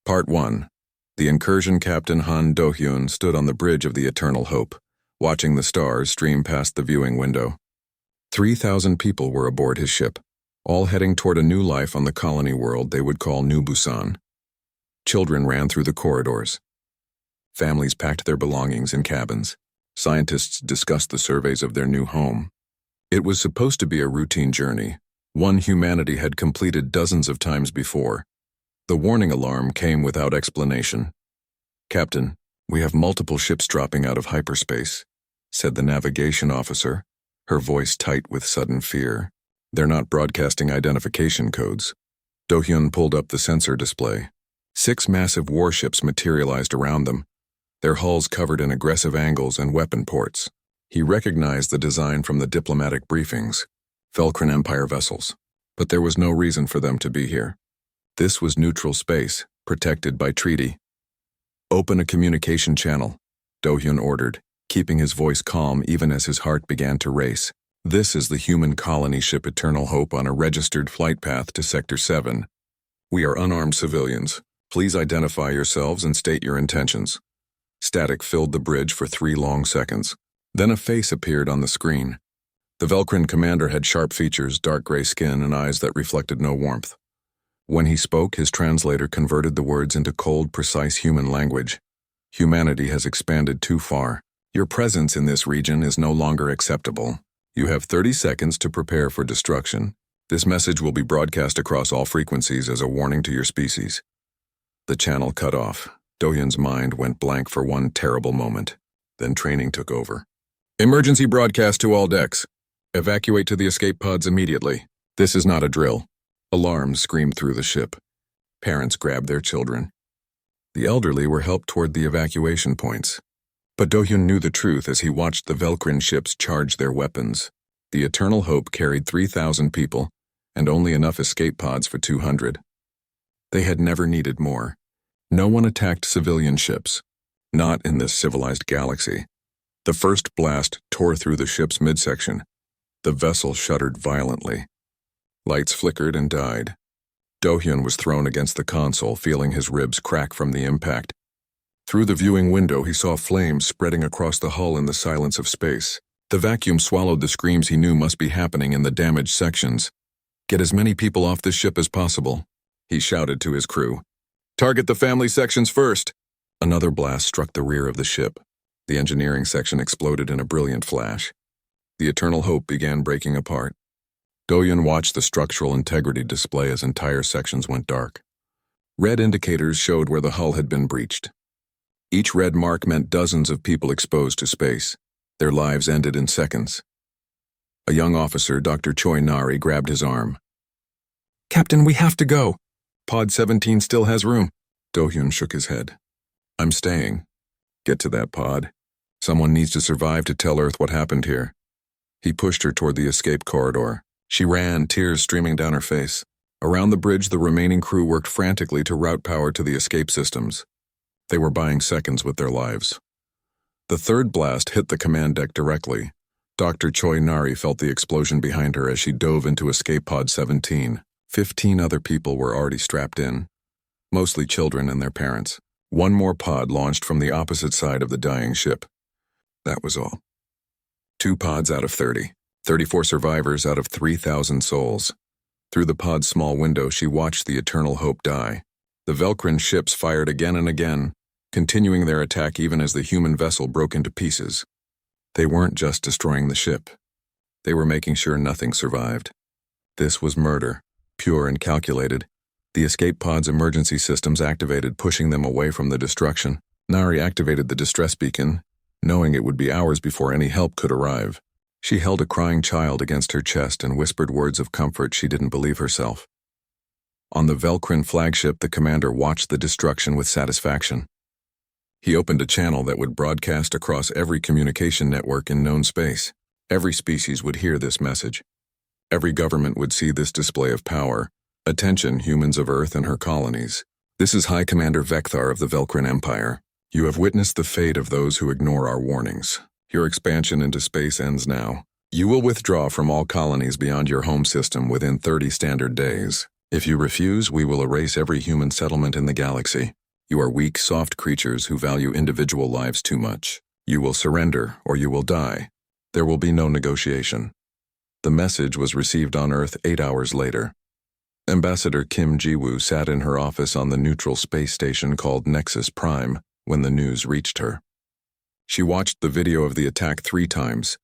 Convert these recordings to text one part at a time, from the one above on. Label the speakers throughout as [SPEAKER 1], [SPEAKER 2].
[SPEAKER 1] Part 1. The incursion captain Han Do-hyun stood on the bridge of the Eternal Hope, watching the stars stream past the viewing window. 3,000 people were aboard his ship, all heading toward a new life on the colony world they would call New Busan. Children ran through the corridors. Families packed their belongings in cabins. Scientists discussed the surveys of their new home. It was supposed to be a routine journey, one humanity had completed dozens of times before. The warning alarm came without explanation. "Captain, we have multiple ships dropping out of hyperspace," said the navigation officer, her voice tight with sudden fear. "They're not broadcasting identification codes." Do-hyun pulled up the sensor display. 6 massive warships materialized around them, their hulls covered in aggressive angles and weapon ports. He recognized the design from the diplomatic briefings, Velcrin Empire vessels, but there was no reason for them to be here. This was neutral space, protected by treaty. "Open a communication channel," Do-hyun ordered, keeping his voice calm even as his heart began to race. "This is the human colony ship Eternal Hope on a registered flight path to Sector 7. We are unarmed civilians. Please identify yourselves and state your intentions." Static filled the bridge for 3 long seconds. Then a face appeared on the screen. The Velcrin commander had sharp features, dark gray skin, and eyes that reflected no warmth. When he spoke, his translator converted the words into cold, precise human language. "Humanity has expanded too far. Your presence in this region is no longer acceptable. You have 30 seconds to prepare for destruction. This message will be broadcast across all frequencies as a warning to your species." The channel cut off. Do-hyun's mind went blank for one terrible moment. Then training took over. "Emergency broadcast to all decks. Evacuate to the escape pods immediately. This is not a drill." Alarms screamed through the ship. Parents grabbed their children. The elderly were helped toward the evacuation points. But Do-hyun knew the truth as he watched the Velcrin ships charge their weapons. The Eternal Hope carried 3,000 people, and only enough escape pods for 200. They had never needed more. No one attacked civilian ships. Not in this civilized galaxy. The first blast tore through the ship's midsection. The vessel shuddered violently. Lights flickered and died. Do-hyun was thrown against the console, feeling his ribs crack from the impact. Through the viewing window, he saw flames spreading across the hull in the silence of space. The vacuum swallowed the screams he knew must be happening in the damaged sections. "Get as many people off this ship as possible," he shouted to his crew. "Target the family sections first." Another blast struck the rear of the ship. The engineering section exploded in a brilliant flash. The Eternal Hope began breaking apart. Do-hyun watched the structural integrity display as entire sections went dark. Red indicators showed where the hull had been breached. Each red mark meant dozens of people exposed to space. Their lives ended in seconds. A young officer, Dr. Choi Nari, grabbed his arm. "Captain, we have to go. Pod 17 still has room." Do-hyun shook his head. "I'm staying. Get to that pod. Someone needs to survive to tell Earth what happened here." He pushed her toward the escape corridor. She ran, tears streaming down her face. Around the bridge, the remaining crew worked frantically to route power to the escape systems. They were buying seconds with their lives. The third blast hit the command deck directly. Dr. Choi Nari felt the explosion behind her as she dove into escape pod 17. 15 other people were already strapped in, mostly children and their parents. One more pod launched from the opposite side of the dying ship. That was all. 2 pods out of 30. 34 survivors out of 3,000 souls. Through the pod's small window, she watched the Eternal Hope die. The Velcrin ships fired again and again, continuing their attack even as the human vessel broke into pieces. They weren't just destroying the ship. They were making sure nothing survived. This was murder, pure and calculated. The escape pod's emergency systems activated, pushing them away from the destruction. Nari activated the distress beacon, knowing it would be hours before any help could arrive. She held a crying child against her chest and whispered words of comfort she didn't believe herself. On the Velcrin flagship, the commander watched the destruction with satisfaction. He opened a channel that would broadcast across every communication network in known space. Every species would hear this message. Every government would see this display of power. "Attention, humans of Earth and her colonies. This is High Commander Vekthar of the Velcrin Empire. You have witnessed the fate of those who ignore our warnings. Your expansion into space ends now. You will withdraw from all colonies beyond your home system within 30 standard days. If you refuse, we will erase every human settlement in the galaxy. You are weak, soft creatures who value individual lives too much. You will surrender, or you will die. There will be no negotiation. The message was received on Earth 8 hours later. Ambassador Kim Ji-woo sat in her office on the neutral space station called Nexus Prime when the news reached her. She watched the video of the attack 3 times,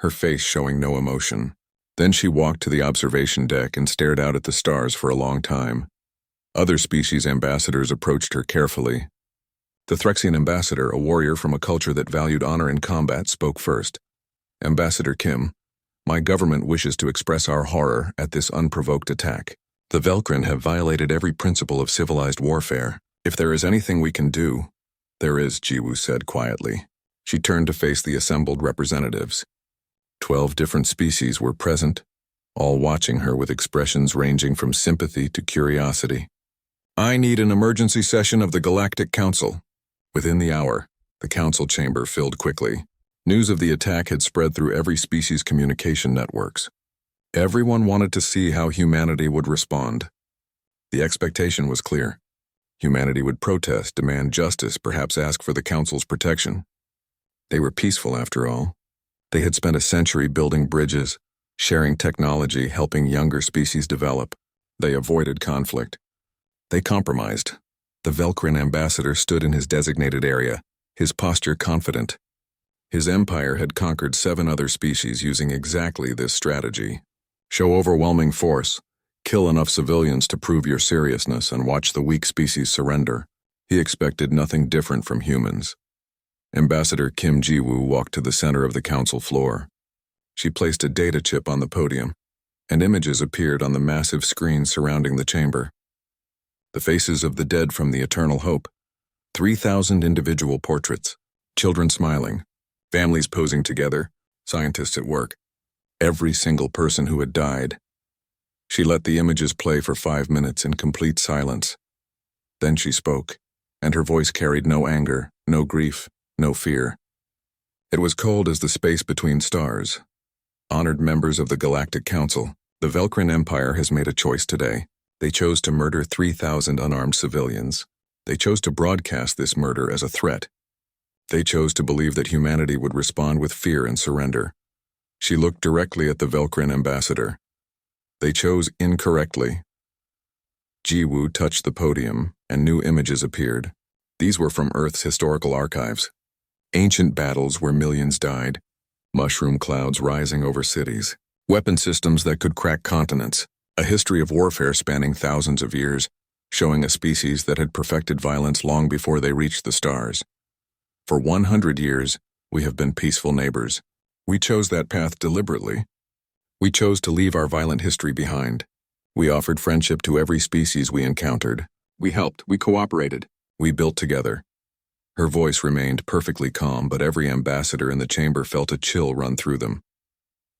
[SPEAKER 1] her face showing no emotion. Then she walked to the observation deck and stared out at the stars for a long time. Other species ambassadors approached her carefully. The Threxian ambassador, a warrior from a culture that valued honor in combat, spoke first. Ambassador Kim, my government wishes to express our horror at this unprovoked attack. The Velkrin have violated every principle of civilized warfare. If there is anything we can do, there is, Ji-woo said quietly. She turned to face the assembled representatives. 12 different species were present, all watching her with expressions ranging from sympathy to curiosity. I need an emergency session of the Galactic Council. Within the hour, the council chamber filled quickly. News of the attack had spread through every species' communication networks. Everyone wanted to see how humanity would respond. The expectation was clear. Humanity would protest, demand justice, perhaps ask for the council's protection. They were peaceful, after all. They had spent a century building bridges, sharing technology, helping younger species develop. They avoided conflict. They compromised. The Velkrin ambassador stood in his designated area, his posture confident. His empire had conquered 7 other species using exactly this strategy. Show overwhelming force, kill enough civilians to prove your seriousness, and watch the weak species surrender. He expected nothing different from humans. Ambassador Kim Ji-woo walked to the center of the council floor. She placed a data chip on the podium, and images appeared on the massive screen surrounding the chamber. The faces of the dead from the Eternal Hope, 3,000 individual portraits, children smiling, families posing together, scientists at work. Every single person who had died. She let the images play for 5 minutes in complete silence. Then she spoke, and her voice carried no anger, no grief, no fear. It was cold as the space between stars. Honored members of the Galactic Council, the Velkrin Empire has made a choice today. They chose to murder 3,000 unarmed civilians. They chose to broadcast this murder as a threat. They chose to believe that humanity would respond with fear and surrender. She looked directly at the Velkrin ambassador. They chose incorrectly. Ji-woo touched the podium, and new images appeared. These were from Earth's historical archives. Ancient battles where millions died, mushroom clouds rising over cities, weapon systems that could crack continents, a history of warfare spanning thousands of years, showing a species that had perfected violence long before they reached the stars. For 100 years, we have been peaceful neighbors. We chose that path deliberately. We chose to leave our violent history behind. We offered friendship to every species we encountered. We helped, we cooperated, we built together. Her voice remained perfectly calm, but every ambassador in the chamber felt a chill run through them.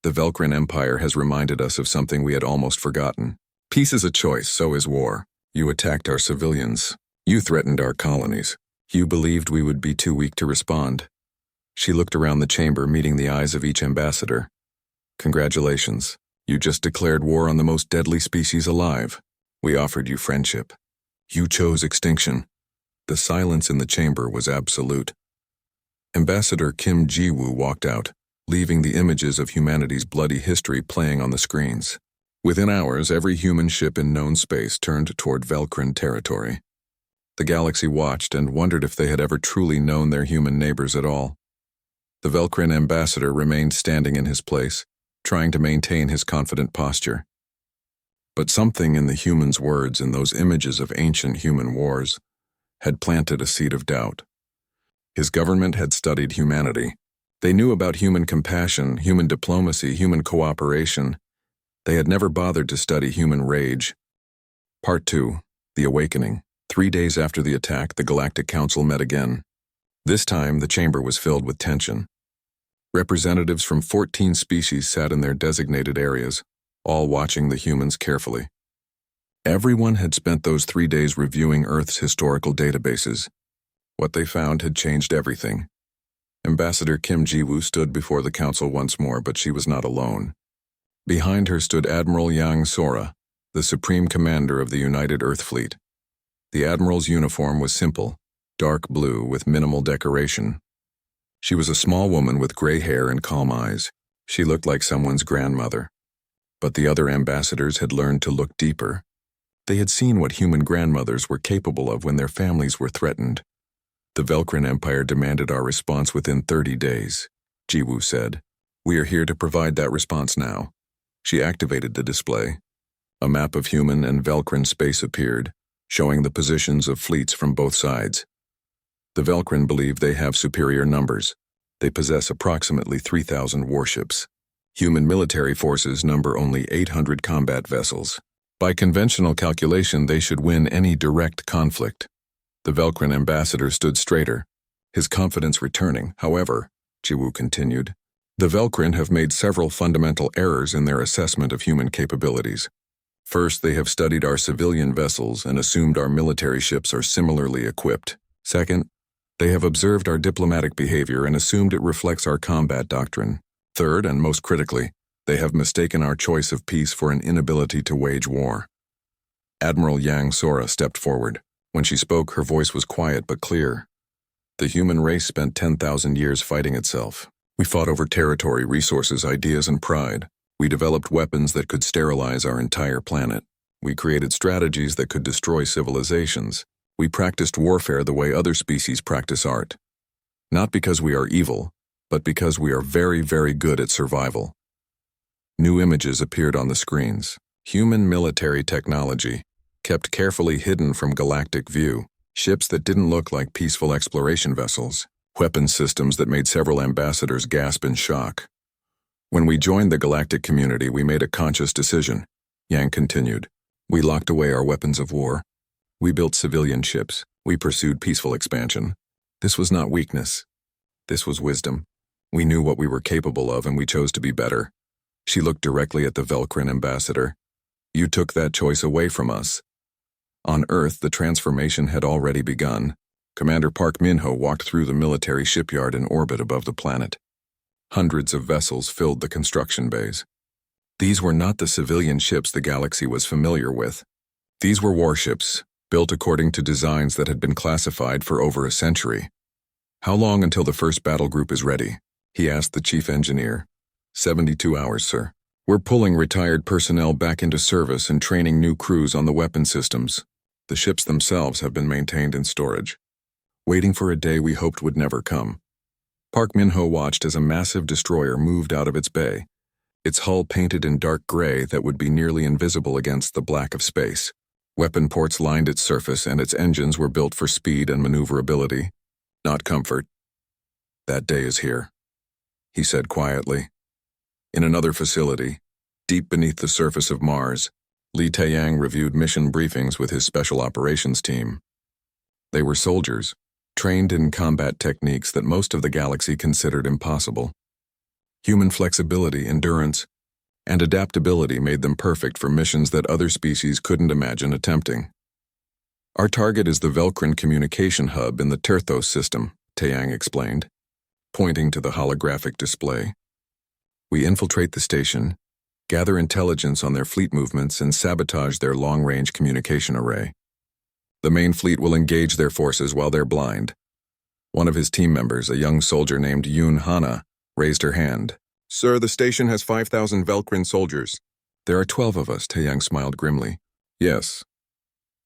[SPEAKER 1] The Velkrin Empire has reminded us of something we had almost forgotten. Peace is a choice, so is war. You attacked our civilians. You threatened our colonies. You believed we would be too weak to respond. She looked around the chamber, meeting the eyes of each ambassador. Congratulations. You just declared war on the most deadly species alive. We offered you friendship. You chose extinction. The silence in the chamber was absolute. Ambassador Kim Ji-woo walked out, leaving the images of humanity's bloody history playing on the screens. Within hours, every human ship in known space turned toward Velkrin territory. The galaxy watched and wondered if they had ever truly known their human neighbors at all. The Velkrin ambassador remained standing in his place, trying to maintain his confident posture. But something in the human's words and those images of ancient human wars had planted a seed of doubt. His government had studied humanity. They knew about human compassion, human diplomacy, human cooperation. They had never bothered to study human rage. Part 2. The Awakening. 3 days after the attack, the Galactic Council met again. This time, the chamber was filled with tension. Representatives from 14 species sat in their designated areas, all watching the humans carefully. Everyone had spent those 3 days reviewing Earth's historical databases. What they found had changed everything. Ambassador Kim Ji-woo stood before the council once more, but she was not alone. Behind her stood Admiral Yang Sora, the supreme commander of the United Earth Fleet. The admiral's uniform was simple, dark blue with minimal decoration. She was a small woman with gray hair and calm eyes. She looked like someone's grandmother. But the other ambassadors had learned to look deeper. They had seen what human grandmothers were capable of when their families were threatened. The Velcrin Empire demanded our response within 30 days, Jiwoo said. We are here to provide that response now. She activated the display. A map of human and Velcrin space appeared, showing the positions of fleets from both sides. The Velcrin believe they have superior numbers. They possess approximately 3,000 warships. Human military forces number only 800 combat vessels. By conventional calculation, they should win any direct conflict. The Velcrin ambassador stood straighter, his confidence returning. However, Jiwoo continued, the Velcrin have made several fundamental errors in their assessment of human capabilities. First, they have studied our civilian vessels and assumed our military ships are similarly equipped. Second, they have observed our diplomatic behavior and assumed it reflects our combat doctrine. Third, and most critically, they have mistaken our choice of peace for an inability to wage war. Admiral Yang Sora stepped forward. When she spoke, her voice was quiet but clear. The human race spent 10,000 years fighting itself. We fought over territory, resources, ideas, and pride. We developed weapons that could sterilize our entire planet. We created strategies that could destroy civilizations. We practiced warfare the way other species practice art. Not because we are evil, but because we are very, very good at survival. New images appeared on the screens. Human military technology, kept carefully hidden from galactic view. Ships that didn't look like peaceful exploration vessels. Weapon systems that made several ambassadors gasp in shock. When we joined the galactic community, we made a conscious decision, Yang continued. We locked away our weapons of war. We built civilian ships. We pursued peaceful expansion. This was not weakness. This was wisdom. We knew what we were capable of and we chose to be better. She looked directly at the Velcrin ambassador. You took that choice away from us. On Earth, the transformation had already begun. Commander Park Min-ho walked through the military shipyard in orbit above the planet. Hundreds of vessels filled the construction bays. These were not the civilian ships the galaxy was familiar with. These were warships, built according to designs that had been classified for over a century. How long until the first battle group is ready? He asked the chief engineer. 72 hours, sir. We're pulling retired personnel back into service and training new crews on the weapon systems. The ships themselves have been maintained in storage, waiting for a day we hoped would never come. Park Min-ho watched as a massive destroyer moved out of its bay, its hull painted in dark gray that would be nearly invisible against the black of space. Weapon ports lined its surface and its engines were built for speed and maneuverability, not comfort. That day is here, he said quietly. In another facility, deep beneath the surface of Mars, Li Taeyang reviewed mission briefings with his special operations team. They were soldiers, trained in combat techniques that most of the galaxy considered impossible. Human flexibility, endurance, and adaptability made them perfect for missions that other species couldn't imagine attempting. Our target is the Velcrin communication hub in the Terthos system, Taeyang explained, pointing to the holographic display. We infiltrate the station, gather intelligence on their fleet movements, and sabotage their long-range communication array. The main fleet will engage their forces while they're blind. One of his team members, a young soldier named Yoon Hana, raised her hand. Sir, the station has 5,000 Velcrin soldiers. There are 12 of us, Taeyang smiled grimly. Yes.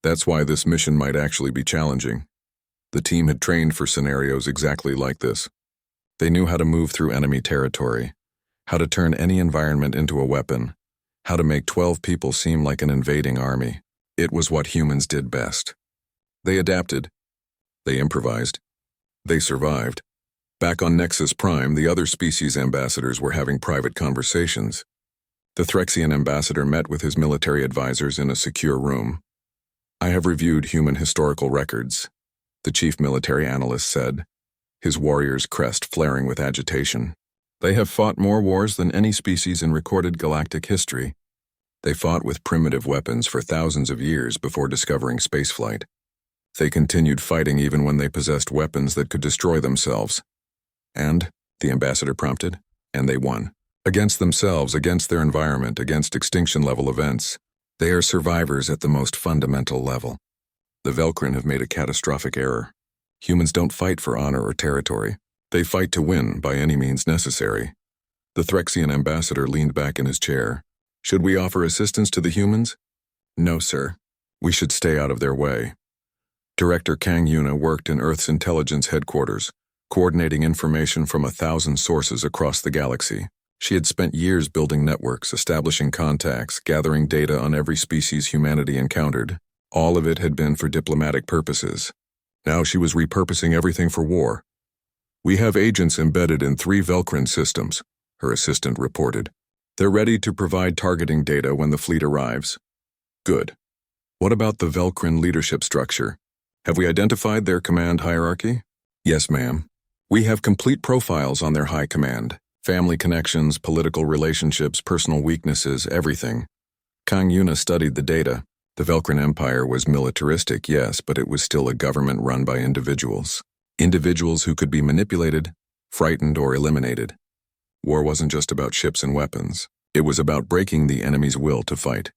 [SPEAKER 1] That's why this mission might actually be challenging. The team had trained for scenarios exactly like this. They knew how to move through enemy territory, how to turn any environment into a weapon, how to make 12 people seem like an invading army. It was what humans did best. They adapted. They improvised. They survived. Back on Nexus Prime, the other species ambassadors were having private conversations. The Threxian ambassador met with his military advisors in a secure room. I have reviewed human historical records, the chief military analyst said, his warrior's crest flaring with agitation. They have fought more wars than any species in recorded galactic history. They fought with primitive weapons for thousands of years before discovering spaceflight. They continued fighting even when they possessed weapons that could destroy themselves. And, the ambassador prompted, and they won. Against themselves, against their environment, against extinction-level events. They are survivors at the most fundamental level. The Velkrin have made a catastrophic error. Humans don't fight for honor or territory. They fight to win by any means necessary. The Threxian ambassador leaned back in his chair. Should we offer assistance to the humans? No, sir. We should stay out of their way. Director Kang Yuna worked in Earth's intelligence headquarters, coordinating information from 1,000 sources across the galaxy. She had spent years building networks, establishing contacts, gathering data on every species humanity encountered. All of it had been for diplomatic purposes. Now she was repurposing everything for war. We have agents embedded in 3 Velkrin systems, her assistant reported. They're ready to provide targeting data when the fleet arrives. Good. What about the Velkrin leadership structure? Have we identified their command hierarchy? Yes, ma'am. We have complete profiles on their high command. Family connections, political relationships, personal weaknesses, everything. Kang Yuna studied the data. The Velkrin Empire was militaristic, yes, but it was still a government run by individuals. Individuals who could be manipulated, frightened, or eliminated. War wasn't just about ships and weapons. It was about breaking the enemy's will to fight.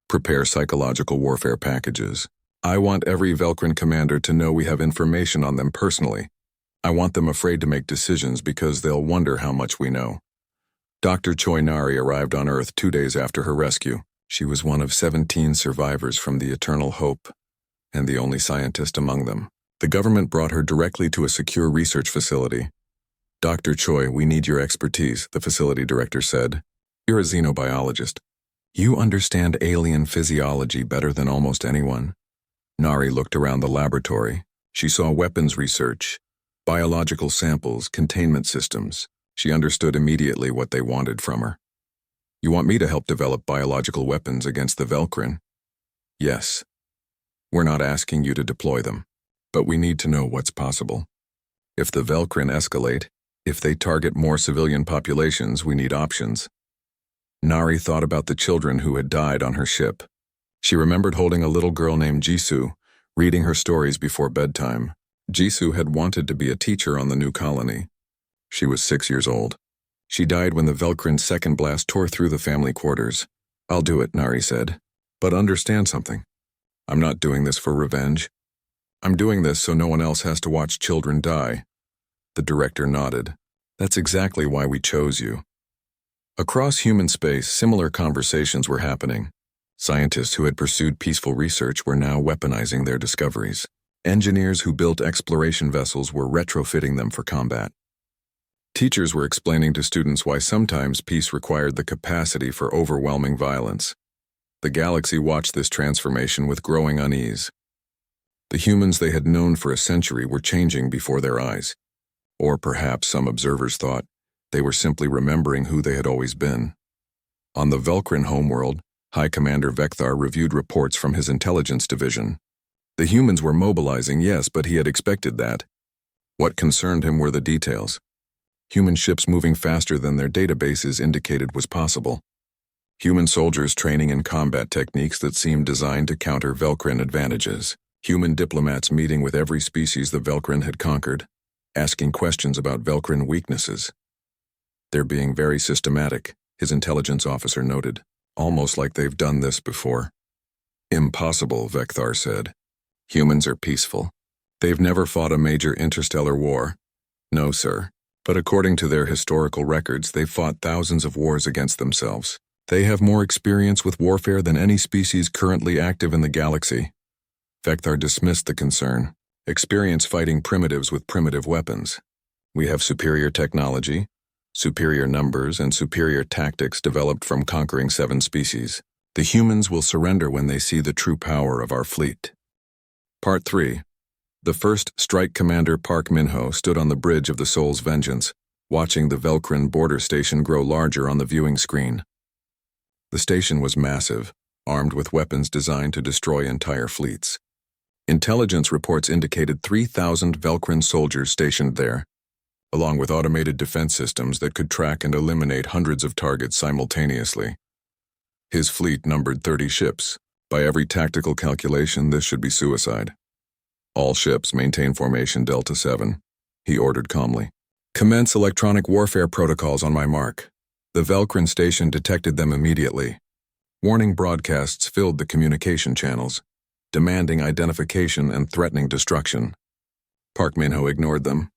[SPEAKER 1] Prepare psychological warfare packages. I want every Velkrin commander to know we have information on them personally. I want them afraid to make decisions because they'll wonder how much we know. Dr. Choi Nari arrived on Earth 2 days after her rescue. She was one of 17 survivors from the Eternal Hope, and the only scientist among them. The government brought her directly to a secure research facility. Dr. Choi, we need your expertise, the facility director said. You're a xenobiologist. You understand alien physiology better than almost anyone. Nari looked around the laboratory. She saw weapons research, biological samples, containment systems. She understood immediately what they wanted from her. You want me to help develop biological weapons against the Velkrin? Yes. We're not asking you to deploy them, but we need to know what's possible. If the Velkrin escalate, if they target more civilian populations, we need options. Nari thought about the children who had died on her ship. She remembered holding a little girl named Jisoo, reading her stories before bedtime. Jisoo had wanted to be a teacher on the new colony. She was 6 years old. She died when the Velkrin's second blast tore through the family quarters. I'll do it, Nari said. But understand something. I'm not doing this for revenge. I'm doing this so no one else has to watch children die. The director nodded. That's exactly why we chose you. Across human space, similar conversations were happening. Scientists who had pursued peaceful research were now weaponizing their discoveries. Engineers who built exploration vessels were retrofitting them for combat. Teachers were explaining to students why sometimes peace required the capacity for overwhelming violence. The galaxy watched this transformation with growing unease. The humans they had known for a century were changing before their eyes. Or perhaps some observers thought they were simply remembering who they had always been. On the Velkrin homeworld, High Commander Vekthar reviewed reports from his intelligence division. The humans were mobilizing, yes, but he had expected that. What concerned him were the details. Human ships moving faster than their databases indicated was possible. Human soldiers training in combat techniques that seemed designed to counter Velkrin advantages. Human diplomats meeting with every species the Velkrin had conquered, asking questions about Velkrin weaknesses. They're being very systematic, his intelligence officer noted, almost like they've done this before. Impossible, Vekthar said. Humans are peaceful. They've never fought a major interstellar war. No, sir. But according to their historical records, they've fought thousands of wars against themselves. They have more experience with warfare than any species currently active in the galaxy. Vekthar dismissed the concern. Experience fighting primitives with primitive weapons. We have superior technology, superior numbers, and superior tactics developed from conquering 7 species. The humans will surrender when they see the true power of our fleet. Part 3. The first Strike Commander Park Minho stood on the bridge of the Soul's Vengeance, watching the Velkrin border station grow larger on the viewing screen. The station was massive, armed with weapons designed to destroy entire fleets. Intelligence reports indicated 3,000 Velkrin soldiers stationed there, along with automated defense systems that could track and eliminate hundreds of targets simultaneously. His fleet numbered 30 ships. By every tactical calculation, this should be suicide. All ships maintain formation Delta 7, he ordered calmly. Commence electronic warfare protocols on my mark. The Velkrin station detected them immediately. Warning broadcasts filled the communication channels, demanding identification and threatening destruction. Park Min-ho ignored them.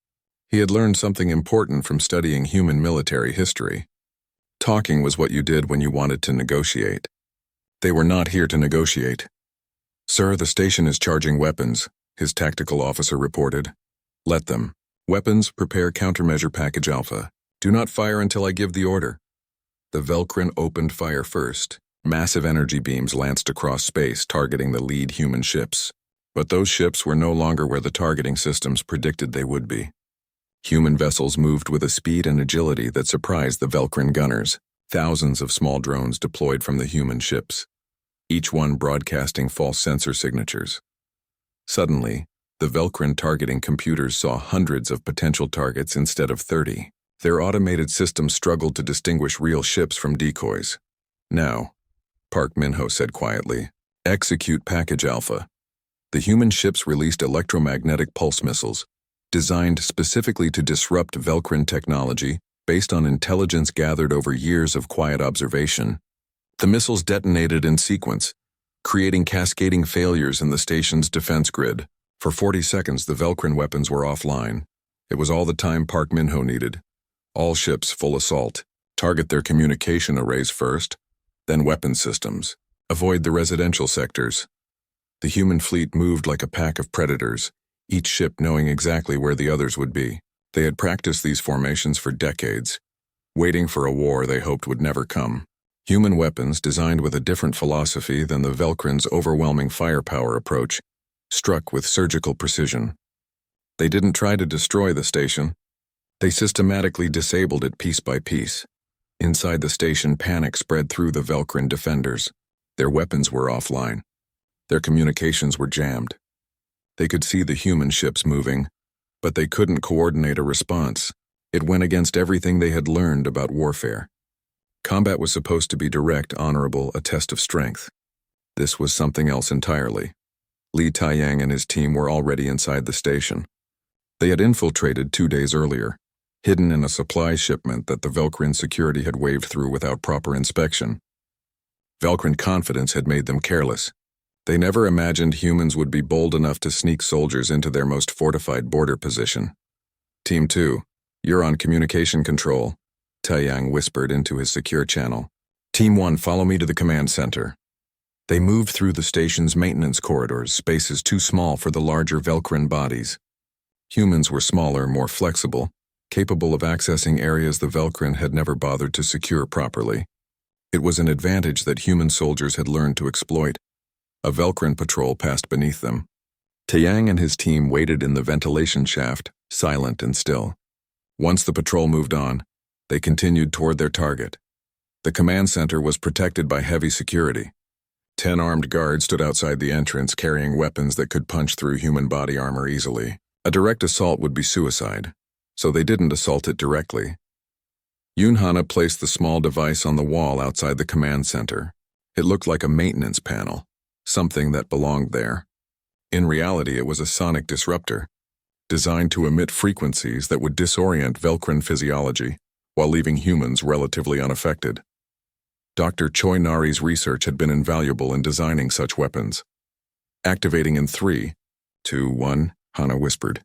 [SPEAKER 1] He had learned something important from studying human military history. Talking was what you did when you wanted to negotiate. They were not here to negotiate. "Sir, the station is charging weapons," his tactical officer reported. "Let them. Weapons, prepare countermeasure package Alpha. Do not fire until I give the order." The Velcrin opened fire first. Massive energy beams lanced across space, targeting the lead human ships. But those ships were no longer where the targeting systems predicted they would be. Human vessels moved with a speed and agility that surprised the Velcrin gunners, thousands of small drones deployed from the human ships, each one broadcasting false sensor signatures. Suddenly, the Velcrin targeting computers saw hundreds of potential targets instead of 30. Their automated systems struggled to distinguish real ships from decoys. "Now," Park Min-ho said quietly, "execute package Alpha." The human ships released electromagnetic pulse missiles, designed specifically to disrupt Velcrin technology based on intelligence gathered over years of quiet observation. The missiles detonated in sequence, creating cascading failures in the station's defense grid. For 40 seconds, the Velcrin weapons were offline. It was all the time Park Min-ho needed. All ships full assault. Target their communication arrays first, then weapon systems. Avoid the residential sectors. The human fleet moved like a pack of predators, each ship knowing exactly where the others would be. They had practiced these formations for decades, waiting for a war they hoped would never come. Human weapons, designed with a different philosophy than the Velcrin's overwhelming firepower approach, struck with surgical precision. They didn't try to destroy the station. They systematically disabled it piece by piece. Inside the station, panic spread through the Velcrin defenders. Their weapons were offline. Their communications were jammed. They could see the human ships moving, but they couldn't coordinate a response. It went against everything they had learned about warfare. Combat was supposed to be direct, honorable, a test of strength. This was something else entirely. Li Taiyang and his team were already inside the station. They had infiltrated 2 days earlier, hidden in a supply shipment that the Velcrin security had waved through without proper inspection. Velcrin confidence had made them careless. They never imagined humans would be bold enough to sneak soldiers into their most fortified border position. "Team 2, you're on communication control," Taiyang whispered into his secure channel. "Team 1, follow me to the command center." They moved through the station's maintenance corridors, spaces too small for the larger Velcrin bodies. Humans were smaller, more flexible, capable of accessing areas the Velcrin had never bothered to secure properly. It was an advantage that human soldiers had learned to exploit. A Velcrin patrol passed beneath them. Taiyang and his team waited in the ventilation shaft, silent and still. Once the patrol moved on, they continued toward their target. The command center was protected by heavy security. 10 armed guards stood outside the entrance, carrying weapons that could punch through human body armor easily. A direct assault would be suicide, so they didn't assault it directly. Yunhana placed the small device on the wall outside the command center. It looked like a maintenance panel, something that belonged there. In reality, it was a sonic disruptor, designed to emit frequencies that would disorient Velcrin physiology while leaving humans relatively unaffected. Dr. Choi Nari's research had been invaluable in designing such weapons. Activating in 3, 2, 1, Hana whispered.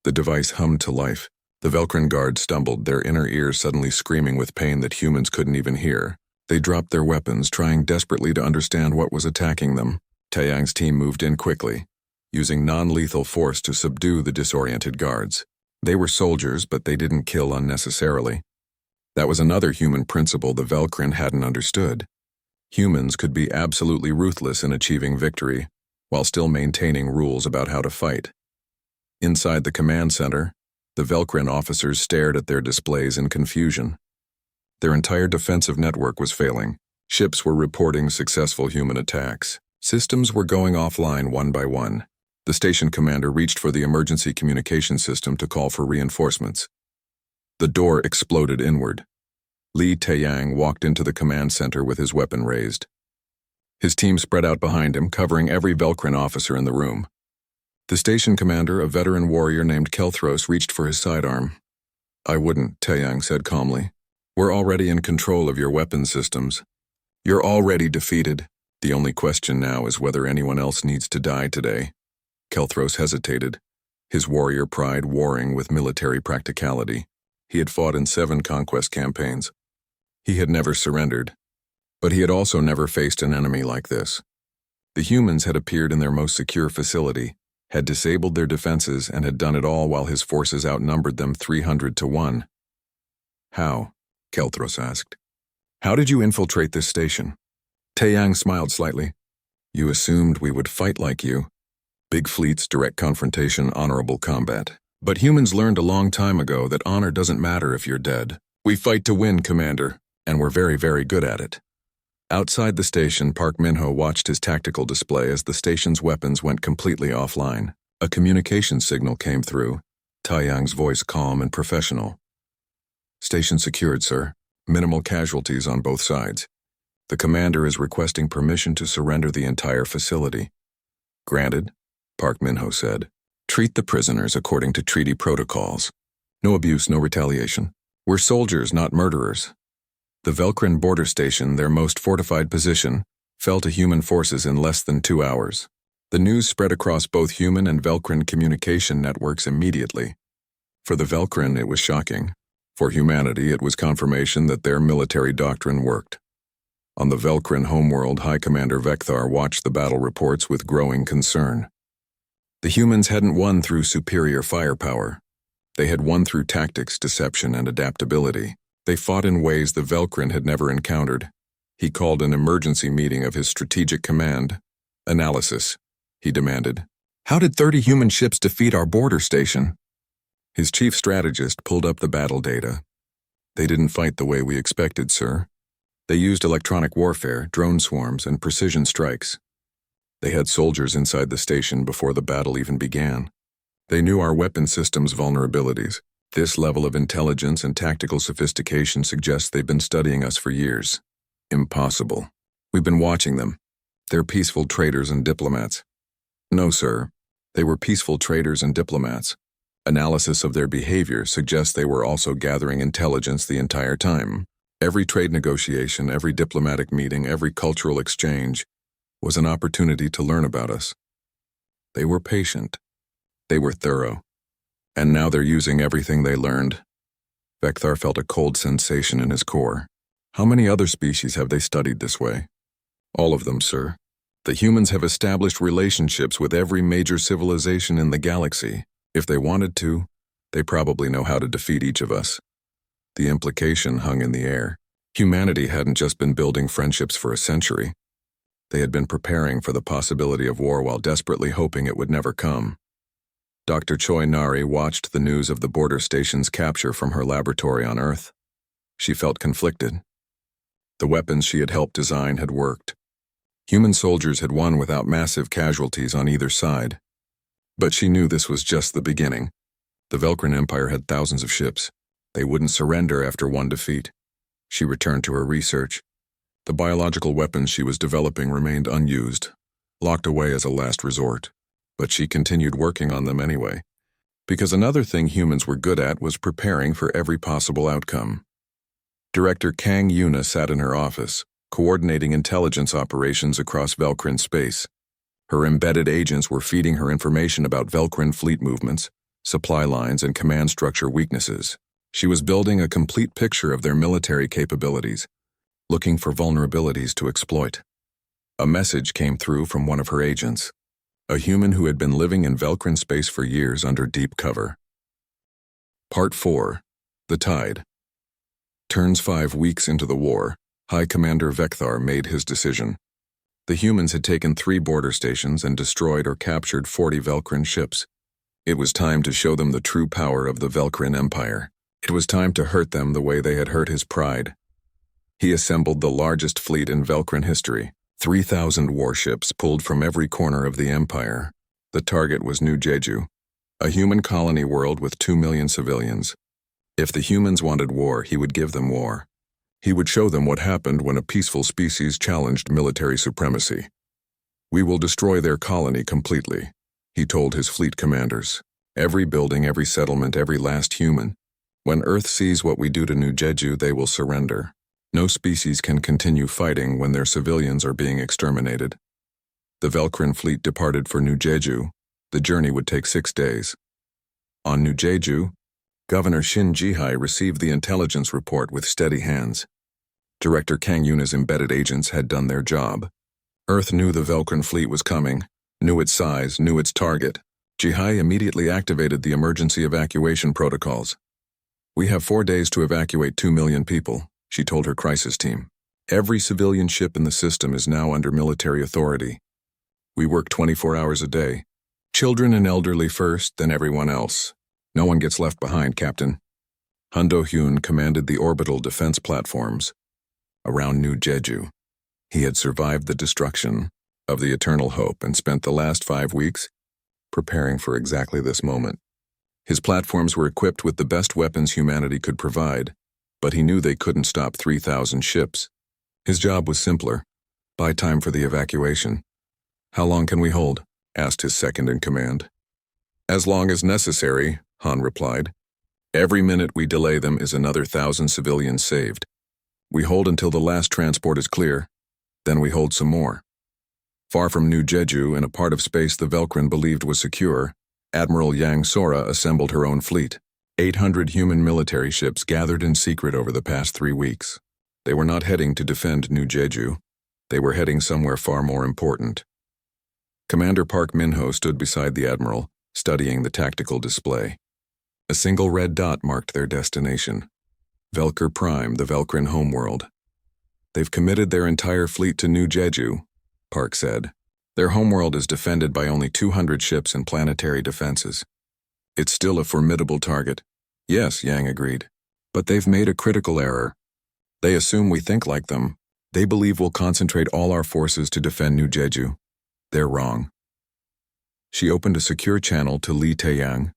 [SPEAKER 1] The device hummed to life. The Velcrin guards stumbled, their inner ears suddenly screaming with pain that humans couldn't even hear. They dropped their weapons, trying desperately to understand what was attacking them. Taiyang's team moved in quickly, using non-lethal force to subdue the disoriented guards. They were soldiers, but they didn't kill unnecessarily. That was another human principle the Velcrin hadn't understood. Humans could be absolutely ruthless in achieving victory, while still maintaining rules about how to fight. Inside the command center, the Velcrin officers stared at their displays in confusion. Their entire defensive network was failing. Ships were reporting successful human attacks. Systems were going offline one by one. The station commander reached for the emergency communication system to call for reinforcements. The door exploded inward. Li Taiyang walked into the command center with his weapon raised. His team spread out behind him, covering every Velcrin officer in the room. The station commander, a veteran warrior named Kelthros, reached for his sidearm. "I wouldn't," Taiyang said calmly. "We're already in control of your weapon systems. You're already defeated. The only question now is whether anyone else needs to die today. Kelthros hesitated, his warrior pride warring with military practicality. He had fought in 7 conquest campaigns. He had never surrendered, but he had also never faced an enemy like this. The humans had appeared in their most secure facility, had disabled their defenses, and had done it all while his forces outnumbered them 300 to 1. How? Kelthros asked. How did you infiltrate this station? Taeyang smiled slightly. You assumed we would fight like you. Big fleets, direct confrontation, honorable combat. But humans learned a long time ago that honor doesn't matter if you're dead. We fight to win, Commander, and we're very, very good at it. Outside the station, Park Min-ho watched his tactical display as the station's weapons went completely offline. A communication signal came through, Taeyang's voice calm and professional. Station secured, sir. Minimal casualties on both sides. The commander is requesting permission to surrender the entire facility. Granted, Park Min-ho said. Treat the prisoners according to treaty protocols. No abuse, no retaliation. We're soldiers, not murderers. The Velkrin border station, their most fortified position, fell to human forces in less than 2 hours. The news spread across both human and Velkrin communication networks immediately. For the Velkrin, it was shocking. For humanity, it was confirmation that their military doctrine worked. On the Velkrin homeworld, High Commander Vekthar watched the battle reports with growing concern. The humans hadn't won through superior firepower. They had won through tactics, deception, and adaptability. They fought in ways the Velkrin had never encountered. He called an emergency meeting of his strategic command. Analysis, he demanded. How did 30 human ships defeat our border station? His chief strategist pulled up the battle data. They didn't fight the way we expected, sir. They used electronic warfare, drone swarms, and precision strikes. They had soldiers inside the station before the battle even began. They knew our weapon system's vulnerabilities. This level of intelligence and tactical sophistication suggests they've been studying us for years. Impossible. We've been watching them. They're peaceful traders and diplomats. No, sir. They were peaceful traders and diplomats. Analysis of their behavior suggests they were also gathering intelligence the entire time. Every trade negotiation, every diplomatic meeting, every cultural exchange was an opportunity to learn about us. They were patient. They were thorough. And now they're using everything they learned. Vekthar felt a cold sensation in his core. How many other species have they studied this way? All of them, sir. The humans have established relationships with every major civilization in the galaxy. If they wanted to, they probably know how to defeat each of us. The implication hung in the air. Humanity hadn't just been building friendships for a century. They had been preparing for the possibility of war while desperately hoping it would never come. Dr. Choi Nari watched the news of the border station's capture from her laboratory on Earth. She felt conflicted. The weapons she had helped design had worked. Human soldiers had won without massive casualties on either side. But she knew this was just the beginning. The Velkrin Empire had thousands of ships. They wouldn't surrender after one defeat. She returned to her research. The biological weapons she was developing remained unused, locked away as a last resort. But she continued working on them anyway, because another thing humans were good at was preparing for every possible outcome. Director Kang Yuna sat in her office, coordinating intelligence operations across Velkrin space. Her embedded agents were feeding her information about Velkrin fleet movements, supply lines, and command structure weaknesses. She was building a complete picture of their military capabilities, looking for vulnerabilities to exploit. A message came through from one of her agents, a human who had been living in Velkrin space for years under deep cover. Part 4. The Tide. Turns 5 weeks into the war, High Commander Vekthar made his decision. The humans had taken 3 border stations and destroyed or captured 40 Velkrin ships. It was time to show them the true power of the Velkrin Empire. It was time to hurt them the way they had hurt his pride. He assembled the largest fleet in Velkrin history, 3,000 warships pulled from every corner of the empire. The target was New Jeju, a human colony world with 2 million civilians. If the humans wanted war, he would give them war. He would show them what happened when a peaceful species challenged military supremacy. We will destroy their colony completely, he told his fleet commanders. Every building, every settlement, every last human. When Earth sees what we do to New Jeju, they will surrender. No species can continue fighting when their civilians are being exterminated. The Velcrin fleet departed for New Jeju. The journey would take 6 days. On New Jeju, Governor Shin Jihai received the intelligence report with steady hands. Director Kang Yuna's embedded agents had done their job. Earth knew the Velcrin fleet was coming, knew its size, knew its target. Jihai immediately activated the emergency evacuation protocols. "We have 4 days to evacuate 2 million people," she told her crisis team. "Every civilian ship in the system is now under military authority. We work 24 hours a day. Children and elderly first, then everyone else. No one gets left behind, Captain." Han Do-hyun commanded the orbital defense platforms around New Jeju. He had survived the destruction of the Eternal Hope and spent the last 5 weeks preparing for exactly this moment. His platforms were equipped with the best weapons humanity could provide, but he knew they couldn't stop 3,000 ships. His job was simpler: buy time for the evacuation. "How long can we hold?" asked his second-in-command. "As long as necessary," Han replied. "Every minute we delay them is another 1,000 civilians saved. We hold until the last transport is clear, then we hold some more." Far from New Jeju, in a part of space the Velcrin believed was secure, Admiral Yang Sora assembled her own fleet. 800 human military ships gathered in secret over the past 3 weeks. They were not heading to defend New Jeju. They were heading somewhere far more important. Commander Park Min-ho stood beside the Admiral, studying the tactical display. A single red dot marked their destination. Velcr Prime, the Velcrin homeworld. "They've committed their entire fleet to New Jeju," Park said. "Their homeworld is defended by only 200 ships and planetary defenses. It's still a formidable target." "Yes," Yang agreed. "But they've made a critical error. They assume we think like them. They believe we'll concentrate all our forces to defend New Jeju. They're wrong." She opened a secure channel to Lee Taeyang,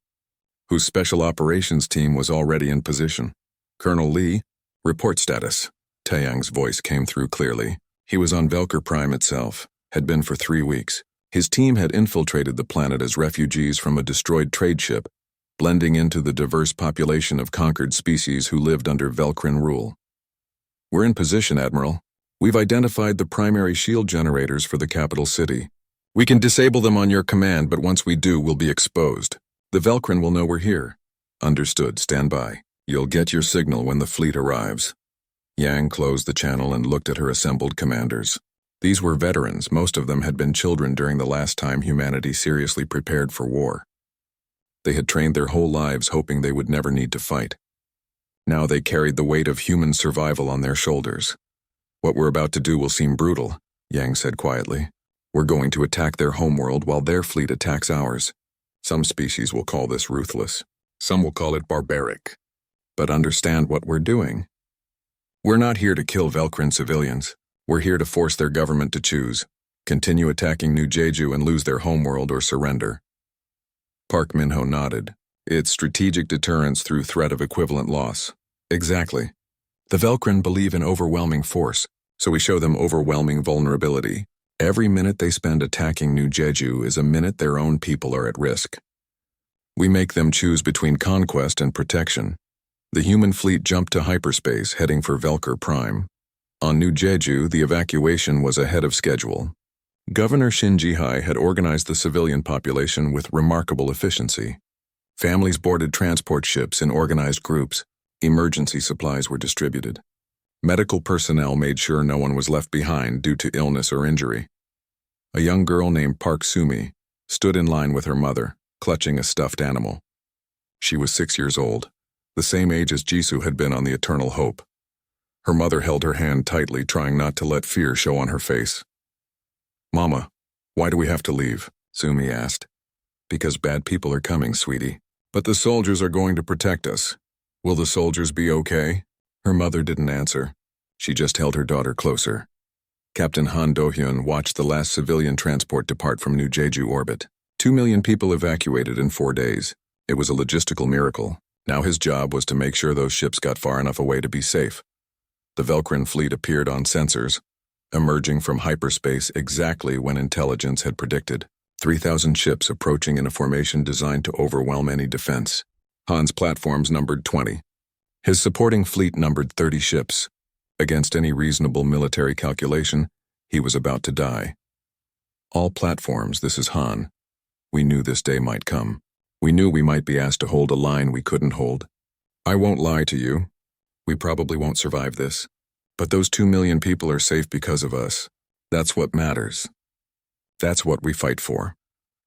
[SPEAKER 1] whose special operations team was already in position. "Colonel Lee, report status." Taeyang's voice came through clearly. He was on Velcr Prime itself, had been for 3 weeks. His team had infiltrated the planet as refugees from a destroyed trade ship, blending into the diverse population of conquered species who lived under Velcrin rule. "We're in position, Admiral. We've identified the primary shield generators for the capital city. We can disable them on your command, but once we do, we'll be exposed. The Velcrin will know we're here." "Understood. Stand by. You'll get your signal when the fleet arrives." Yang closed the channel and looked at her assembled commanders. These were veterans. Most of them had been children during the last time humanity seriously prepared for war. They had trained their whole lives hoping they would never need to fight. Now they carried the weight of human survival on their shoulders. "What we're about to do will seem brutal," Yang said quietly. "We're going to attack their homeworld while their fleet attacks ours. Some species will call this ruthless. Some will call it barbaric. But understand what we're doing. We're not here to kill Velcrin civilians. We're here to force their government to choose: continue attacking New Jeju and lose their homeworld, or surrender." Park Min-ho nodded. "It's strategic deterrence through threat of equivalent loss." "Exactly. The Velcrin believe in overwhelming force, so we show them overwhelming vulnerability. Every minute they spend attacking New Jeju is a minute their own people are at risk. We make them choose between conquest and protection." The human fleet jumped to hyperspace, heading for Velcr Prime. On New Jeju, the evacuation was ahead of schedule. Governor Shin Jihai had organized the civilian population with remarkable efficiency. Families boarded transport ships in organized groups. Emergency supplies were distributed. Medical personnel made sure no one was left behind due to illness or injury. A young girl named Park Sumi stood in line with her mother, clutching a stuffed animal. She was 6 years old, the same age as Jisoo had been on the Eternal Hope. Her mother held her hand tightly, trying not to let fear show on her face. "Mama, why do we have to leave?" Sumi asked. "Because bad people are coming, sweetie. But the soldiers are going to protect us. Will the soldiers be okay?" Her mother didn't answer. She just held her daughter closer. Captain Han Do-hyun watched the last civilian transport depart from New Jeju orbit. 2 million people evacuated in 4 days. It was a logistical miracle. Now his job was to make sure those ships got far enough away to be safe. The Velcrin fleet appeared on sensors, emerging from hyperspace exactly when intelligence had predicted. 3,000 ships approaching in a formation designed to overwhelm any defense. Han's platforms numbered 20. His supporting fleet numbered 30 ships. Against any reasonable military calculation, he was about to die. All platforms, this is Han. We knew this day might come. We knew we might be asked to hold a line we couldn't hold. I won't lie to you. We probably won't survive this. But those 2 million people are safe because of us. That's what matters. That's what we fight for.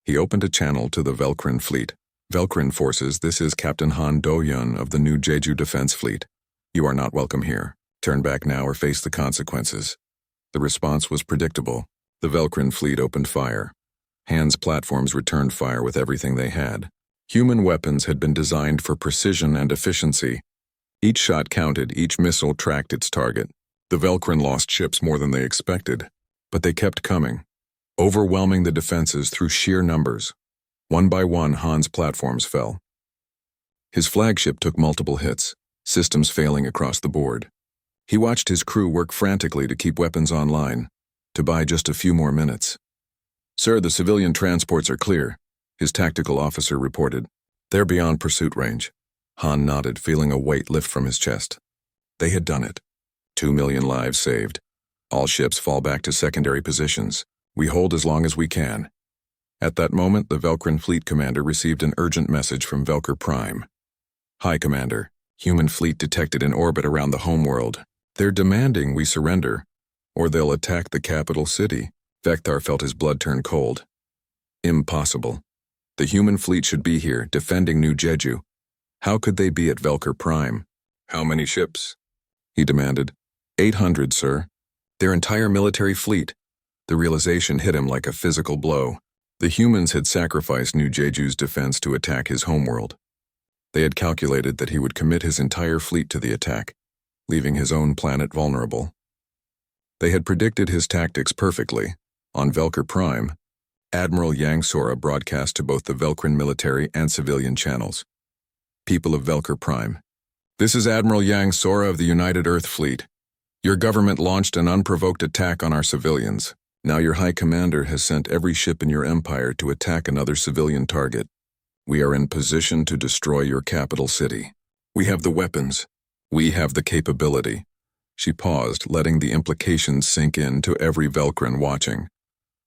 [SPEAKER 1] He opened a channel to the Velkrin fleet. Velkrin forces, this is Captain Han Do-hyun of the new Jeju Defense Fleet. You are not welcome here. Turn back now or face the consequences. The response was predictable. The Velkrin fleet opened fire. Han's platforms returned fire with everything they had. Human weapons had been designed for precision and efficiency. Each shot counted, each missile tracked its target. The Velkrin lost ships more than they expected, but they kept coming, overwhelming the defenses through sheer numbers. One by one, Han's platforms fell. His flagship took multiple hits, systems failing across the board. He watched his crew work frantically to keep weapons online, to buy just a few more minutes. "Sir, the civilian transports are clear," his tactical officer reported. "They're beyond pursuit range." Han nodded, feeling a weight lift from his chest. They had done it. 2 million lives saved. All ships fall back to secondary positions. We hold as long as we can. At that moment, the Velkrin fleet commander received an urgent message from Velker Prime. "Hi, Commander. Human fleet detected in orbit around the homeworld. They're demanding we surrender, or they'll attack the capital city." Vecthar felt his blood turn cold. Impossible. The human fleet should be here, defending New Jeju. How could they be at Velker Prime? "How many ships?" he demanded. 800, sir. Their entire military fleet. The realization hit him like a physical blow. The humans had sacrificed New Jeju's defense to attack his homeworld. They had calculated that he would commit his entire fleet to the attack, leaving his own planet vulnerable. They had predicted his tactics perfectly. On Velker Prime, Admiral Yang Sora broadcast to both the Velkrin military and civilian channels. "People of Velker Prime, this is Admiral Yang Sora of the United Earth Fleet. Your government launched an unprovoked attack on our civilians. Now your High Commander has sent every ship in your empire to attack another civilian target. We are in position to destroy your capital city. We have the weapons. We have the capability." She paused, letting the implications sink in to every Velkrin watching.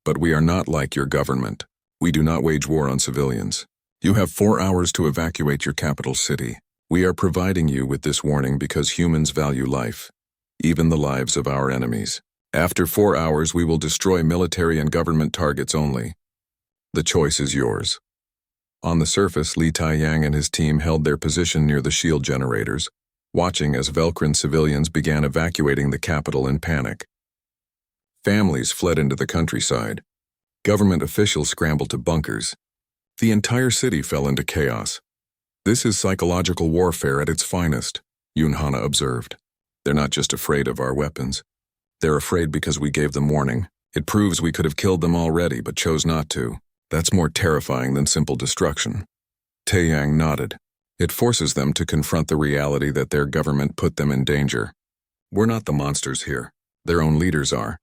[SPEAKER 1] "But we are not like your government. We do not wage war on civilians. You have 4 hours to evacuate your capital city. We are providing you with this warning because humans value life, even the lives of our enemies. After 4 hours, we will destroy military and government targets only. The choice is yours." On the surface, Li Taiyang and his team held their position near the shield generators, watching as Velkrin civilians began evacuating the capital in panic. Families fled into the countryside. Government officials scrambled to bunkers. The entire city fell into chaos. "This is psychological warfare at its finest," Yoon Hana observed. "They're not just afraid of our weapons. They're afraid because we gave them warning. It proves we could have killed them already but chose not to. That's more terrifying than simple destruction." Taeyang nodded. "It forces them to confront the reality that their government put them in danger. We're not the monsters here. Their own leaders are."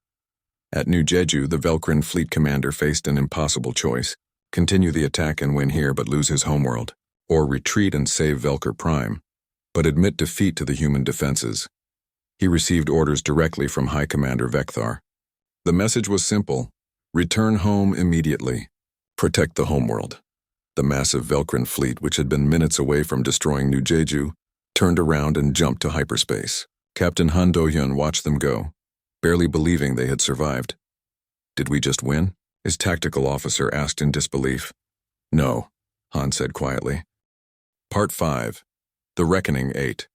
[SPEAKER 1] At New Jeju, the Velkrin fleet commander faced an impossible choice: continue the attack and win here but lose his homeworld, or retreat and save Velker Prime, but admit defeat to the human defenses. He received orders directly from High Commander Vecthar. The message was simple: return home immediately. Protect the homeworld. The massive Velkrin fleet, which had been minutes away from destroying New Jeju, turned around and jumped to hyperspace. Captain Han Do-hyun watched them go, barely believing they had survived. "Did we just win?" his tactical officer asked in disbelief. "No," Han said quietly. Part 5. The Reckoning 8.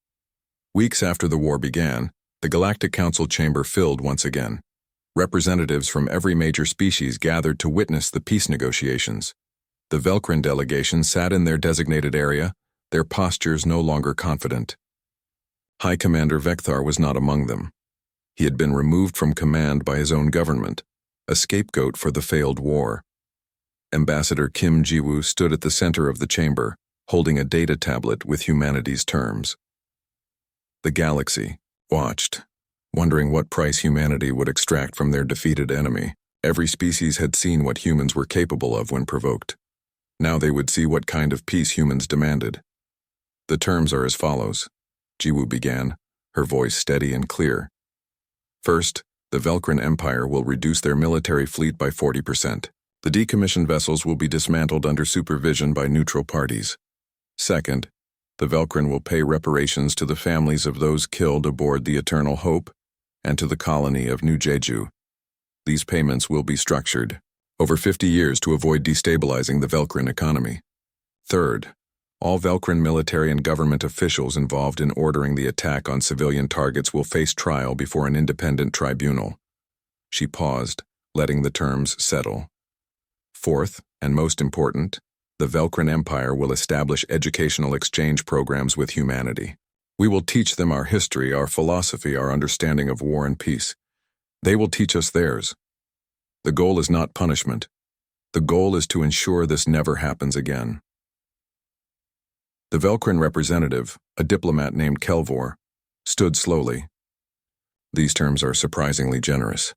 [SPEAKER 1] Weeks after the war began, the Galactic Council chamber filled once again. Representatives from every major species gathered to witness the peace negotiations. The Velkrin delegation sat in their designated area, their postures no longer confident. High Commander Vecthar was not among them. He had been removed from command by his own government, a scapegoat for the failed war. Ambassador Kim Ji-woo stood at the center of the chamber, holding a data tablet with humanity's terms. The galaxy watched, wondering what price humanity would extract from their defeated enemy. Every species had seen what humans were capable of when provoked. Now they would see what kind of peace humans demanded. "The terms are as follows," Ji-woo began, her voice steady and clear. First, the Velcrin Empire will reduce their military fleet by 40%. The decommissioned vessels will be dismantled under supervision by neutral parties. Second, the Velcrin will pay reparations to the families of those killed aboard the Eternal Hope and to the colony of New Jeju. These payments will be structured over 50 years to avoid destabilizing the Velcrin economy. Third, all Velcrin military and government officials involved in ordering the attack on civilian targets will face trial before an independent tribunal. She paused, letting the terms settle. Fourth, and most important, the Velcrin Empire will establish educational exchange programs with humanity. We will teach them our history, our philosophy, our understanding of war and peace. They will teach us theirs. The goal is not punishment. The goal is to ensure this never happens again. The Velcrin representative, a diplomat named Kelvor, stood slowly. These terms are surprisingly generous.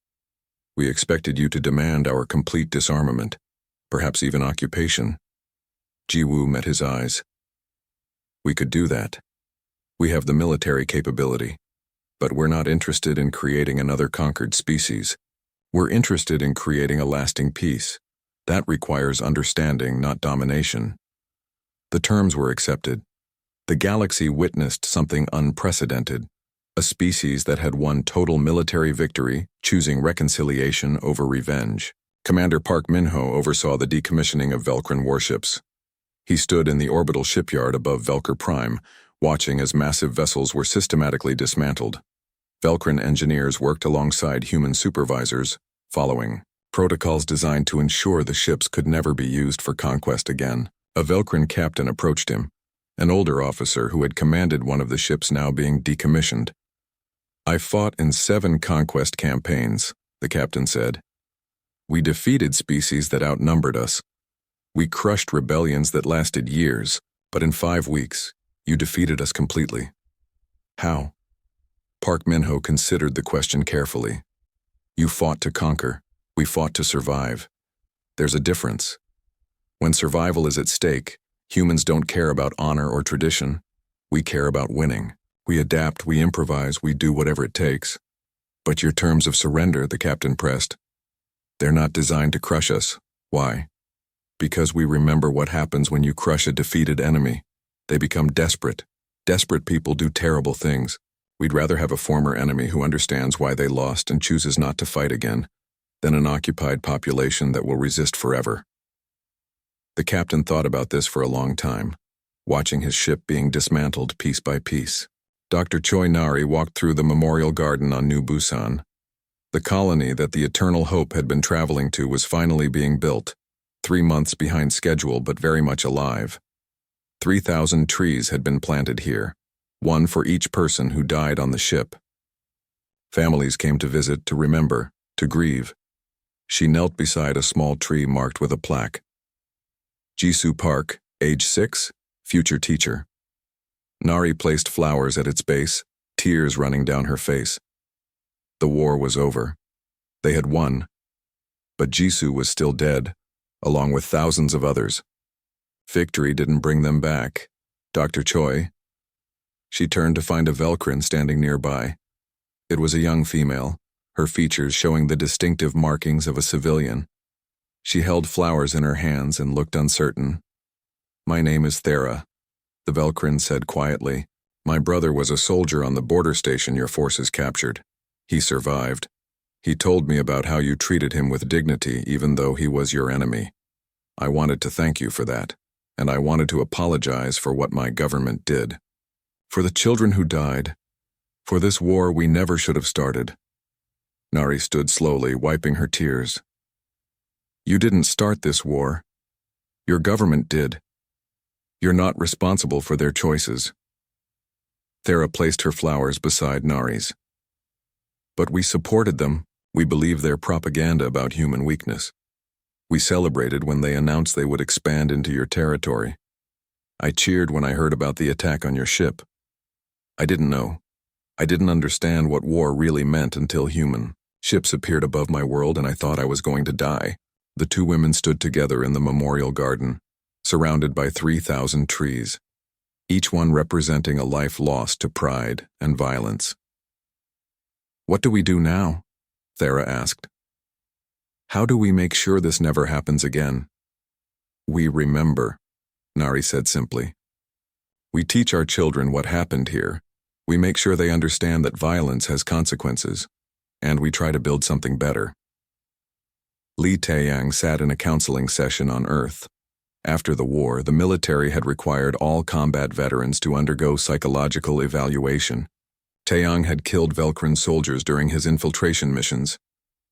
[SPEAKER 1] We expected you to demand our complete disarmament, perhaps even occupation. Jiwoo met his eyes. We could do that. We have the military capability, but we're not interested in creating another conquered species. We're interested in creating a lasting peace. That requires understanding, not domination. The terms were accepted. The galaxy witnessed something unprecedented, a species that had won total military victory, choosing reconciliation over revenge. Commander Park Min-ho oversaw the decommissioning of Velcrin warships. He stood in the orbital shipyard above Velcr Prime, watching as massive vessels were systematically dismantled. Velcrin engineers worked alongside human supervisors, following protocols designed to ensure the ships could never be used for conquest again. A Velcrin captain approached him, an older officer who had commanded one of the ships now being decommissioned. I fought in 7 conquest campaigns, the captain said. We defeated species that outnumbered us. We crushed rebellions that lasted years, but in 5 weeks, you defeated us completely. How? Park Min-ho considered the question carefully. You fought to conquer. We fought to survive. There's a difference. When survival is at stake, humans don't care about honor or tradition. We care about winning. We adapt, we improvise, we do whatever it takes. But your terms of surrender, the captain pressed. They're not designed to crush us. Why? Because we remember what happens when you crush a defeated enemy. They become desperate. Desperate people do terrible things. We'd rather have a former enemy who understands why they lost and chooses not to fight again, than an occupied population that will resist forever. The captain thought about this for a long time, watching his ship being dismantled piece by piece. Dr. Choi Nari walked through the memorial garden on New Busan. The colony that the Eternal Hope had been traveling to was finally being built, 3 months behind schedule but very much alive. 3,000 trees had been planted here, 1 for each person who died on the ship. Families came to visit, to remember, to grieve. She knelt beside a small tree marked with a plaque. Jisoo Park, age 6, future teacher. Nari placed flowers at its base, tears running down her face. The war was over. They had won. But Jisoo was still dead, along with thousands of others. Victory didn't bring them back. Dr. Choi. She turned to find a Velcrin standing nearby. It was a young female, her features showing the distinctive markings of a civilian. She held flowers in her hands and looked uncertain. My name is Thera, the Velcrin said quietly. My brother was a soldier on the border station your forces captured. He survived. He told me about how you treated him with dignity even though he was your enemy. I wanted to thank you for that, and I wanted to apologize for what my government did. For the children who died. For this war we never should have started. Nari stood slowly, wiping her tears. You didn't start this war. Your government did. You're not responsible for their choices. Thera placed her flowers beside Nari's. But we supported them. We believed their propaganda about human weakness. We celebrated when they announced they would expand into your territory. I cheered when I heard about the attack on your ship. I didn't know. I didn't understand what war really meant until human ships appeared above my world and I thought I was going to die. The 2 women stood together in the memorial garden, surrounded by 3,000 trees, each one representing a life lost to pride and violence. What do we do now? Thera asked. How do we make sure this never happens again? We remember, Nari said simply. We teach our children what happened here. We make sure they understand that violence has consequences, and we try to build something better. Li Taeyang sat in a counseling session on Earth. After the war, the military had required all combat veterans to undergo psychological evaluation. Taeyang had killed Velkrin soldiers during his infiltration missions.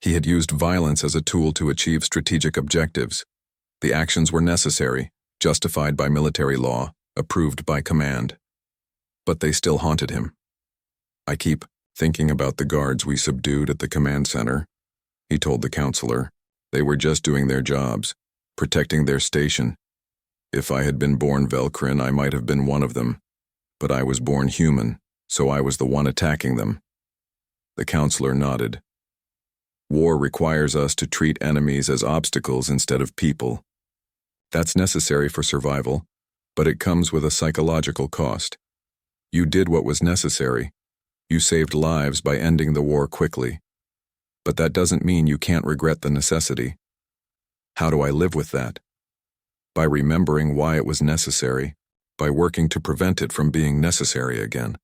[SPEAKER 1] He had used violence as a tool to achieve strategic objectives. The actions were necessary, justified by military law, approved by command. But they still haunted him. I keep thinking about the guards we subdued at the command center, he told the counselor. They were just doing their jobs, protecting their station. If I had been born Velkrin, I might have been one of them. But I was born human, so I was the one attacking them. The counselor nodded. War requires us to treat enemies as obstacles instead of people. That's necessary for survival, but it comes with a psychological cost. You did what was necessary. You saved lives by ending the war quickly. But that doesn't mean you can't regret the necessity. How do I live with that? By remembering why it was necessary, by working to prevent it from being necessary again,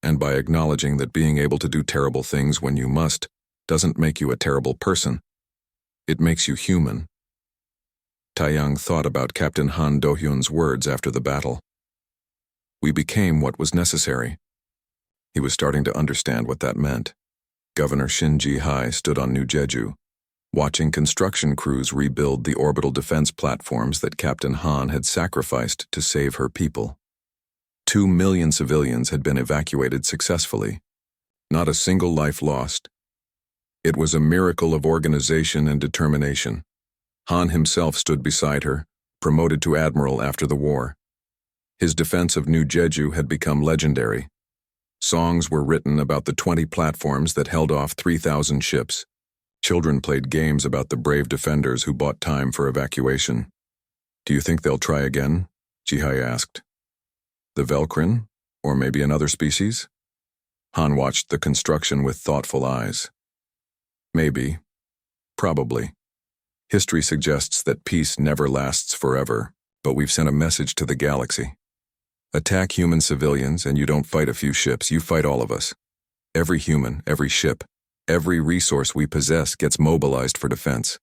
[SPEAKER 1] and by acknowledging that being able to do terrible things when you must doesn't make you a terrible person. It makes you human. Taeyang thought about Captain Han Do-hyun's words after the battle. We became what was necessary. He was starting to understand what that meant. Governor Shin Ji-hai stood on New Jeju, watching construction crews rebuild the orbital defense platforms that Captain Han had sacrificed to save her people. 2 million civilians had been evacuated successfully. Not a single life lost. It was a miracle of organization and determination. Han himself stood beside her, promoted to admiral after the war. His defense of New Jeju had become legendary. Songs were written about the 20 platforms that held off 3,000 ships. Children played games about the brave defenders who bought time for evacuation. Do you think they'll try again? Ji-hai asked. The Velkrin? Or maybe another species? Han watched the construction with thoughtful eyes. Maybe. Probably. History suggests that peace never lasts forever, but we've sent a message to the galaxy. Attack human civilians and you don't fight a few ships, you fight all of us. Every human, every ship, every resource we possess gets mobilized for defense.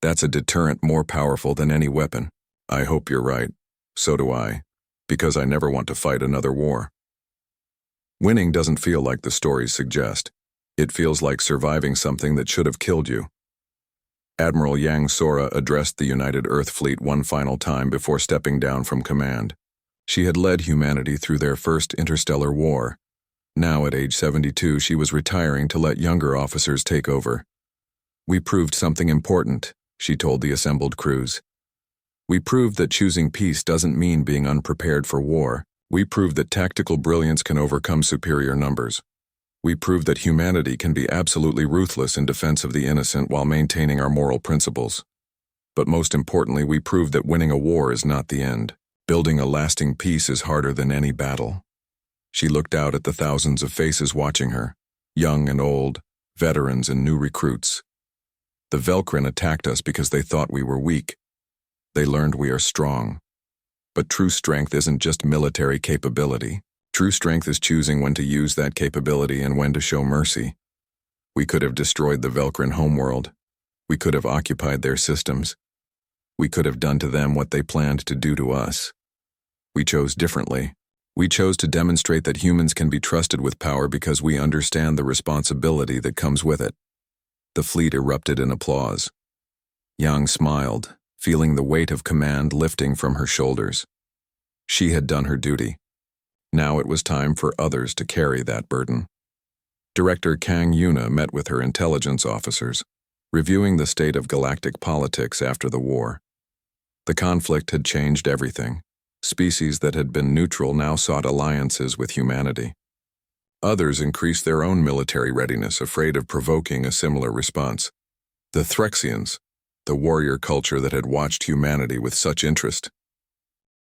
[SPEAKER 1] That's a deterrent more powerful than any weapon. I hope you're right. So do I. Because I never want to fight another war. Winning doesn't feel like the stories suggest. It feels like surviving something that should have killed you. Admiral Yang Sora addressed the United Earth Fleet one final time before stepping down from command. She had led humanity through their first interstellar war. Now at age 72, she was retiring to let younger officers take over. We proved something important, she told the assembled crews. We proved that choosing peace doesn't mean being unprepared for war. We proved that tactical brilliance can overcome superior numbers. We proved that humanity can be absolutely ruthless in defense of the innocent while maintaining our moral principles. But most importantly, we proved that winning a war is not the end. Building a lasting peace is harder than any battle. She looked out at the thousands of faces watching her, young and old, veterans and new recruits. The Velkrin attacked us because they thought we were weak. They learned we are strong. But true strength isn't just military capability. True strength is choosing when to use that capability and when to show mercy. We could have destroyed the Velkrin homeworld. We could have occupied their systems. We could have done to them what they planned to do to us. We chose differently. We chose to demonstrate that humans can be trusted with power because we understand the responsibility that comes with it. The fleet erupted in applause. Yang smiled, feeling the weight of command lifting from her shoulders. She had done her duty. Now it was time for others to carry that burden. Director Kang Yuna met with her intelligence officers, reviewing the state of galactic politics after the war. The conflict had changed everything. Species that had been neutral now sought alliances with humanity. Others increased their own military readiness, afraid of provoking a similar response. The Threxians, the warrior culture that had watched humanity with such interest,